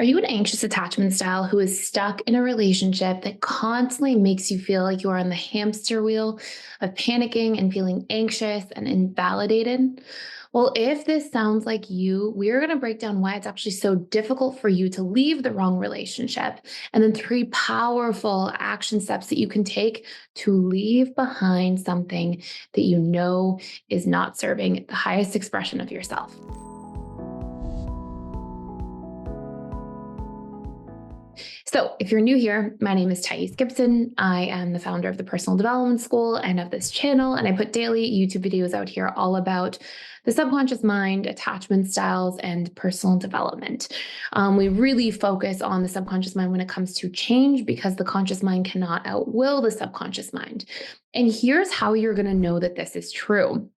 Are you an anxious attachment style who is stuck in a relationship that constantly makes you feel like you are on the hamster wheel of panicking and feeling anxious and invalidated? Well, if this sounds like you, we're going to break down why it's actually so difficult for you to leave the wrong relationship, and then three powerful action steps that you can take to leave behind something that you know is not serving the highest expression of yourself. So, if you're new here, my name is Gibson. I am the founder of the Personal Development School and of this channel, and I put daily YouTube videos out here all about the subconscious mind, attachment styles, and personal development. We really focus on the subconscious mind when it comes to change because the conscious mind cannot outwill the subconscious mind. And here's how you're going to know that this is true.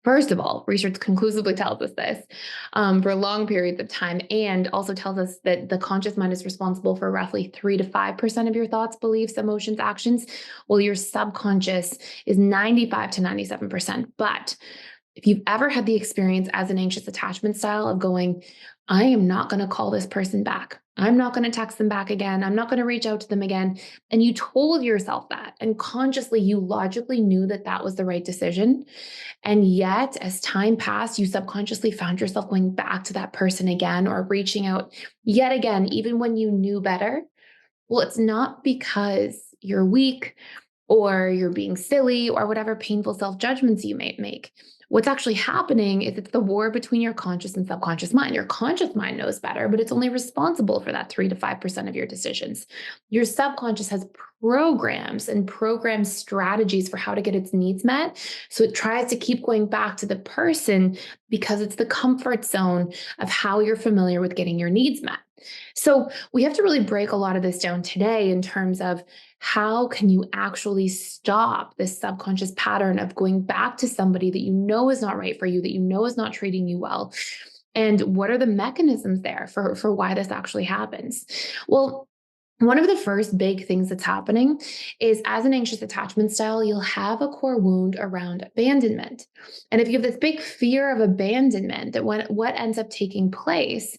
First of all, research conclusively tells us this for long periods of time, and also tells us that the conscious mind is responsible for roughly 3 to 5% of your thoughts, beliefs, emotions, actions, while your subconscious is 95 to 97%. But if you've ever had the experience as an anxious attachment style of going, I am not going to call this person back. I'm not going to text them back again. I'm not going to reach out to them again. And you told yourself that, and consciously, you logically knew that that was the right decision. And yet, as time passed, you subconsciously found yourself going back to that person again or reaching out yet again, even when you knew better. Well, it's not because you're weak or you're being silly or whatever painful self judgments you may make. What's actually happening is it's the war between your conscious and subconscious mind. Your conscious mind knows better, but it's only responsible for that 3 to 5% of your decisions. Your subconscious has programs and program strategies for how to get its needs met. So it tries to keep going back to the person because it's the comfort zone of how you're familiar with getting your needs met. So we have to really break a lot of this down today in terms of how can you actually stop this subconscious pattern of going back to somebody that you know is not right for you, that you know is not treating you well? And what are the mechanisms there for why this actually happens? Well, one of the first big things that's happening is as an anxious attachment style, you'll have a core wound around abandonment. And if you have this big fear of abandonment, that what ends up taking place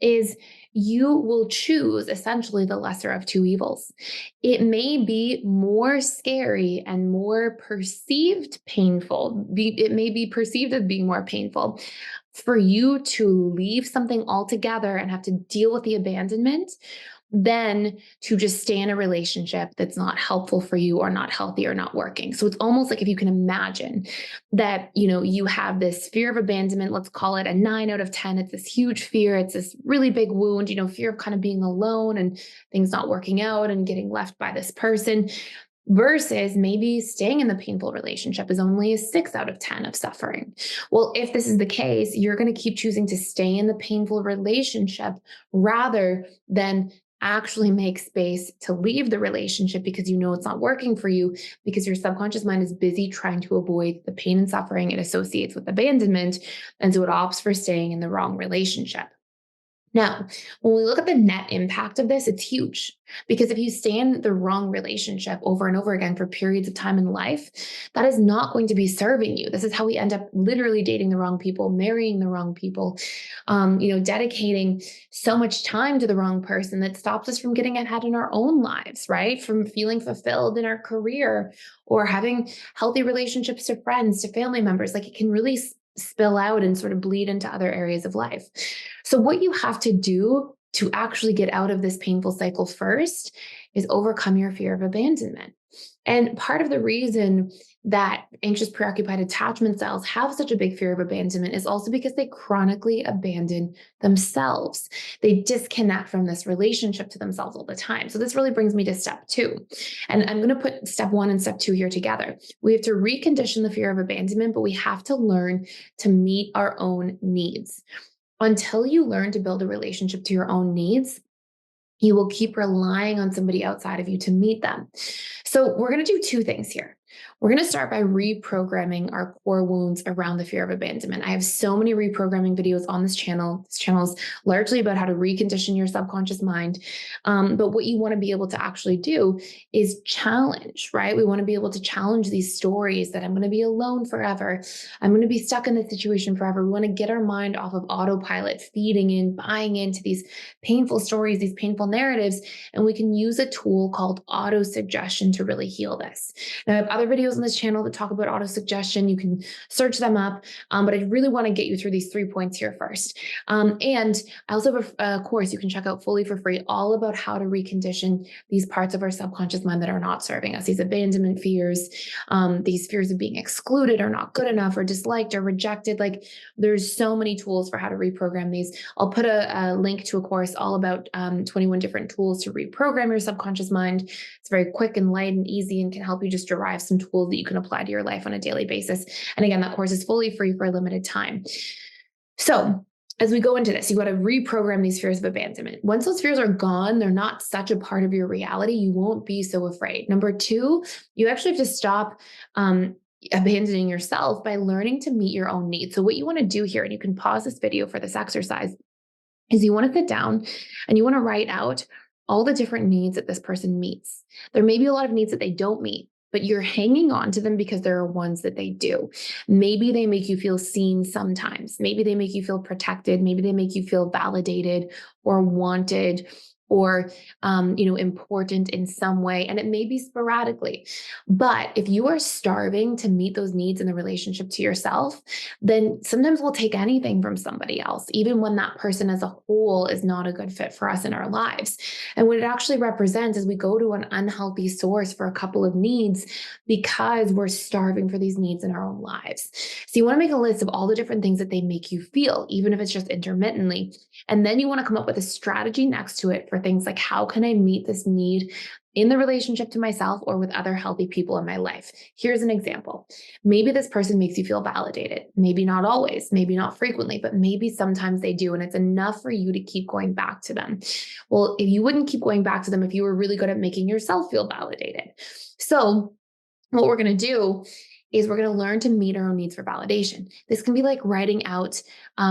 is you will choose essentially the lesser of two evils. It may be more scary and more perceived painful. It may be perceived as being more painful for you to leave something altogether and have to deal with the abandonment than to just stay in a relationship that's not helpful for you or not healthy or not working. So it's almost like if you can imagine that, you have this fear of abandonment, let's call it a 9 out of 10. It's this huge fear. It's this really big wound, fear of kind of being alone and things not working out and getting left by this person. Versus maybe staying in the painful relationship is only a 6 out of 10 of suffering. Well, if this is the case, you're going to keep choosing to stay in the painful relationship rather than actually make space to leave the relationship because you know it's not working for you, because your subconscious mind is busy trying to avoid the pain and suffering it associates with abandonment. And so it opts for staying in the wrong relationship. Now, when we look at the net impact of this, it's huge because if you stay in the wrong relationship over and over again for periods of time in life, that is not going to be serving you. This is how we end up literally dating the wrong people, marrying the wrong people, dedicating so much time to the wrong person that stops us from getting ahead in our own lives, right? From feeling fulfilled in our career or having healthy relationships to friends, to family members. Like it can really spill out and sort of bleed into other areas of life. So what you have to do to actually get out of this painful cycle first is overcome your fear of abandonment. And part of the reason that anxious preoccupied attachment styles have such a big fear of abandonment is also because they chronically abandon themselves. They disconnect from this relationship to themselves all the time. So this really brings me to step 2. And I'm going to put step 1 and step 2 here together. We have to recondition the fear of abandonment, but we have to learn to meet our own needs. Until you learn to build a relationship to your own needs, you will keep relying on somebody outside of you to meet them. So we're going to do 2 things here. We're going to start by reprogramming our core wounds around the fear of abandonment. I have so many reprogramming videos on this channel. This channel is largely about how to recondition your subconscious mind. But what you want to be able to actually do is challenge, right? We want to be able to challenge these stories that I'm going to be alone forever. I'm going to be stuck in this situation forever. We want to get our mind off of autopilot, feeding in, buying into these painful stories, these painful narratives. And we can use a tool called auto-suggestion to really heal this. Now, I have other videos on this channel that talk about auto-suggestion. You can search them up, but I really want to get you through these 3 points here first. And I also have a course you can check out fully for free, all about how to recondition these parts of our subconscious mind that are not serving us, these abandonment fears, these fears of being excluded or not good enough or disliked or rejected. Like, there's so many tools for how to reprogram these. I'll put a link to a course all about 21 different tools to reprogram your subconscious mind. It's very quick and light and easy and can help you just derive some tools that you can apply to your life on a daily basis. And again, that course is fully free for a limited time. So as we go into this, you got to reprogram these fears of abandonment. Once those fears are gone, they're not such a part of your reality. You won't be so afraid. Number two, you actually have to stop abandoning yourself by learning to meet your own needs. So what you want to do here, and you can pause this video for this exercise, is you want to sit down and you want to write out all the different needs that this person meets. There may be a lot of needs that they don't meet, but you're hanging on to them because there are ones that they do. Maybe they make you feel seen sometimes. Maybe they make you feel protected. Maybe they make you feel validated or wanted or important in some way. And it may be sporadically. But if you are starving to meet those needs in the relationship to yourself, then sometimes we'll take anything from somebody else, even when that person as a whole is not a good fit for us in our lives. And what it actually represents is we go to an unhealthy source for a couple of needs because we're starving for these needs in our own lives. So you want to make a list of all the different things that they make you feel, even if it's just intermittently. And then you want to come up with a strategy next to it for things like, how can I meet this need in the relationship to myself or with other healthy people in my life? Here's an example. Maybe this person makes you feel validated. Maybe not always, maybe not frequently, but maybe sometimes they do. And it's enough for you to keep going back to them. Well, if you wouldn't keep going back to them if you were really good at making yourself feel validated. So what we're going to do is we're going to learn to meet our own needs for validation. This can be like writing out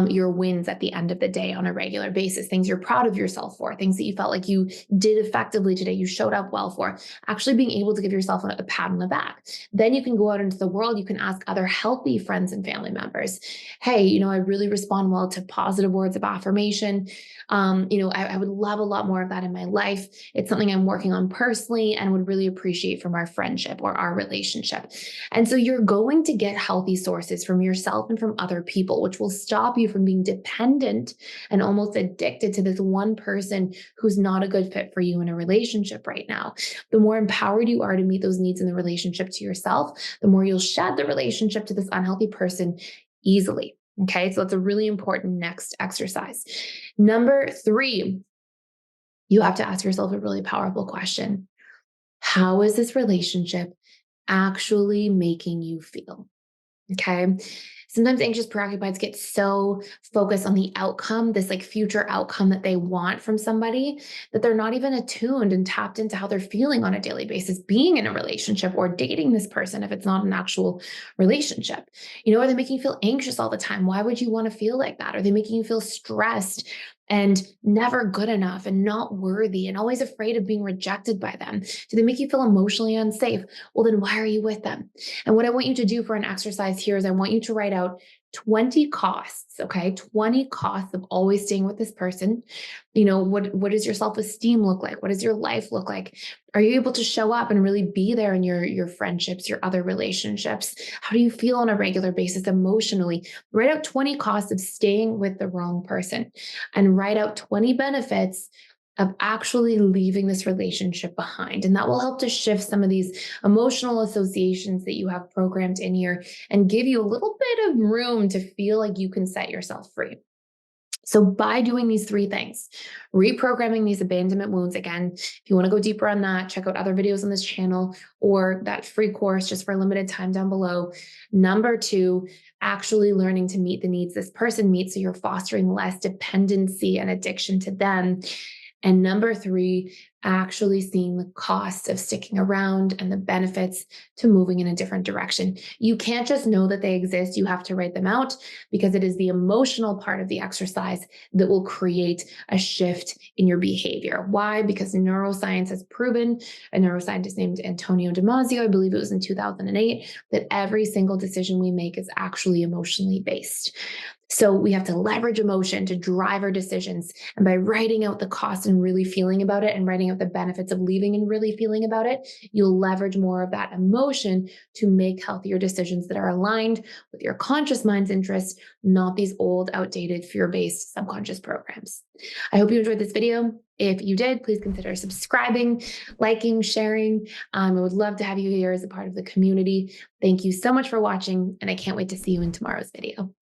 your wins at the end of the day on a regular basis, things you're proud of yourself for, things that you felt like you did effectively today, you showed up well for, actually being able to give yourself a pat on the back. Then you can go out into the world, you can ask other healthy friends and family members, hey, I really respond well to positive words of affirmation. I would love a lot more of that in my life. It's something I'm working on personally and would really appreciate from our friendship or our relationship. And so you're going to get healthy sources from yourself and from other people, which will stop you from being dependent and almost addicted to this one person who's not a good fit for you in a relationship right now. The more empowered you are to meet those needs in the relationship to yourself, the more you'll shed the relationship to this unhealthy person easily. Okay, so that's a really important next exercise. Number 3, you have to ask yourself a really powerful question. How is this relationship actually making you feel? Okay. Sometimes anxious preoccupieds get so focused on the outcome, this like future outcome that they want from somebody, that they're not even attuned and tapped into how they're feeling on a daily basis, being in a relationship or dating this person if it's not an actual relationship. Are they making you feel anxious all the time? Why would you want to feel like that? Are they making you feel stressed and never good enough and not worthy and always afraid of being rejected by them? Do they make you feel emotionally unsafe? Well, then why are you with them? And what I want you to do for an exercise here is I want you to write out 20 costs, okay? 20 costs of always staying with this person. What does your self-esteem look like? What does your life look like? Are you able to show up and really be there in your friendships, your other relationships? How do you feel on a regular basis emotionally? Write out 20 costs of staying with the wrong person and write out 20 benefits of actually leaving this relationship behind. And that will help to shift some of these emotional associations that you have programmed in here and give you a little bit of room to feel like you can set yourself free. So by doing these 3 things, reprogramming these abandonment wounds, again, if you want to go deeper on that, check out other videos on this channel or that free course just for a limited time down below. Number 2, actually learning to meet the needs this person meets so you're fostering less dependency and addiction to them. And number three, actually seeing the costs of sticking around and the benefits to moving in a different direction. You can't just know that they exist, you have to write them out, because it is the emotional part of the exercise that will create a shift in your behavior. Why? Because neuroscience has proven, a neuroscientist named Antonio Damasio, I believe it was in 2008, that every single decision we make is actually emotionally based. So we have to leverage emotion to drive our decisions. And by writing out the cost and really feeling about it, and writing out the benefits of leaving and really feeling about it, you'll leverage more of that emotion to make healthier decisions that are aligned with your conscious mind's interests, not these old, outdated, fear-based subconscious programs. I hope you enjoyed this video. If you did, please consider subscribing, liking, sharing. I would love to have you here as a part of the community. Thank you so much for watching, and I can't wait to see you in tomorrow's video.